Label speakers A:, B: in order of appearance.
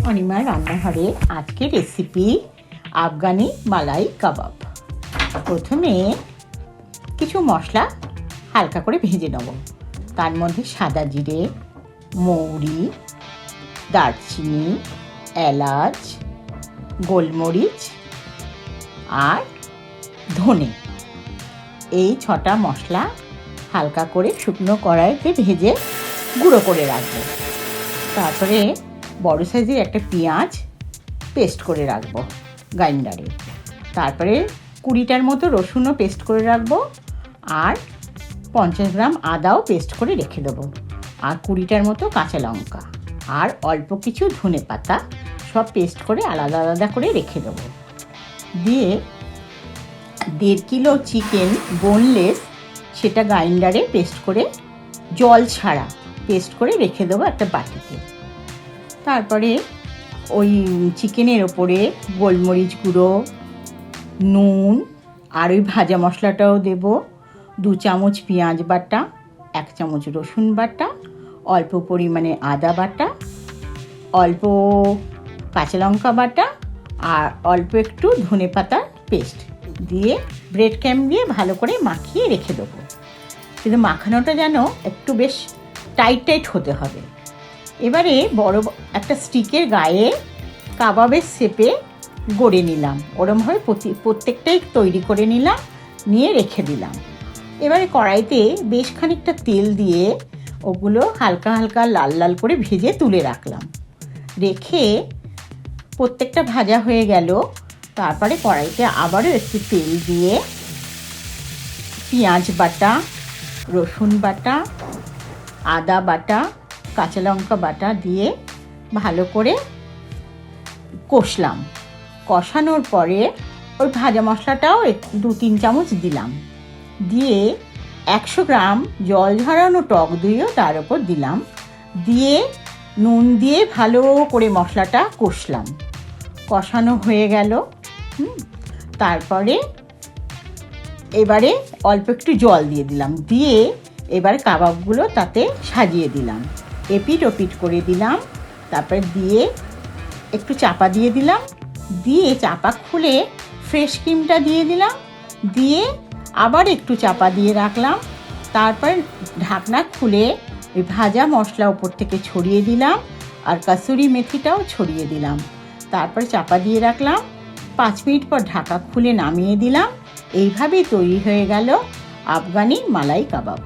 A: অনিমার রান্নাঘরে আজকের রেসিপি আফগানি মালাই কাবাব। প্রথমে কিছু মশলা হালকা করে ভেজে নেব। তার মধ্যে সাদা জিরে, মৌরি, দারচিনি, এলাচ, গোলমরিচ আর ধনে, এই 6টা মশলা হালকা করে শুকনো কড়াইতে ভেজে গুঁড়ো করে রাখবো। তারপরে বড় সাইজের একটা পেঁয়াজ পেস্ট করে রাখবো গ্রাইন্ডারে। তারপরে 20টার মতো রসুনও পেস্ট করে রাখবো, আর 50 গ্রাম আদাও পেস্ট করে রেখে দেবো, আর 20টার মতো কাঁচা লঙ্কা আর অল্প কিছু ধনে পাতা সব পেস্ট করে আলাদা আলাদা করে রেখে দেবো। দিয়ে 1.5 কিলো চিকেন বোনলেস, সেটা গ্রাইন্ডারে পেস্ট করে জল ছাড়া পেস্ট করে রেখে দেবো একটা বাটিতে। তারপরে ওই চিকেনের ওপরে গোলমরিচ গুঁড়ো, নুন আর ওই ভাজা মশলাটাও দেব, 2 চামচ পেঁয়াজ বাটা, 1 চামচ রসুন বাটা, অল্প পরিমাণে আদা বাটা, অল্প কাঁচা লঙ্কা বাটা আর অল্প একটু ধনে পাতা পেস্ট দিয়ে ব্রেড ক্রাম্ব দিয়ে ভালো করে মাখিয়ে রেখে দেবো। কিন্তু মাখানোটা যেন একটু বেশ টাইট হতে হবে। এবারে বড় একটা স্টিকের গায়ে কাবাবের শেপে গড়ে নিলাম, ওরমভাবে প্রত্যেকটাই তৈরি করে নিলাম, নিয়ে রেখে দিলাম। এবারে কড়াইতে বেশ খানিকটা তেল দিয়ে ওগুলো হালকা হালকা লাল লাল করে ভেজে তুলে রাখলাম। রেখে প্রত্যেকটা ভাজা হয়ে গেল। তারপরে কড়াইতে আবারও একটু তেল দিয়ে পেঁয়াজ বাটা, রসুন বাটা, আদা বাটা, কাঁচা লঙ্কা বাটা দিয়ে ভালো করে কষলাম। কষানোর পরে ওই ভাজা মশলাটাও 2-3 চামচ দিলাম, দিয়ে 100 গ্রাম জল ঝরানো টক দইও তার উপর দিলাম, দিয়ে নুন দিয়ে ভালো করে মশলাটা কষলাম। কষানো হয়ে গেল। তারপরে এবারে অল্প একটু জল দিয়ে দিলাম, দিয়ে এবার কাবাবগুলো তাতে সাজিয়ে দিলাম, এপিট ওপিট করে দিলাম। তারপরে দিয়ে একটু চাপা দিয়ে দিলাম, দিয়ে চাপা খুলে ফ্রেশ ক্রিমটা দিয়ে দিলাম, দিয়ে আবার একটু চাপা দিয়ে রাখলাম। তারপর ঢাকনা খুলে ওই ভাজা মশলা উপর থেকে ছড়িয়ে দিলাম, আর কাসুরি মেথিটাও ছড়িয়ে দিলাম। তারপর চাপা দিয়ে রাখলাম, 5 মিনিট পর ঢাকা খুলে নামিয়ে দিলাম। এইভাবেই তৈরি হয়ে গেল আফগানি মালাই কাবাব।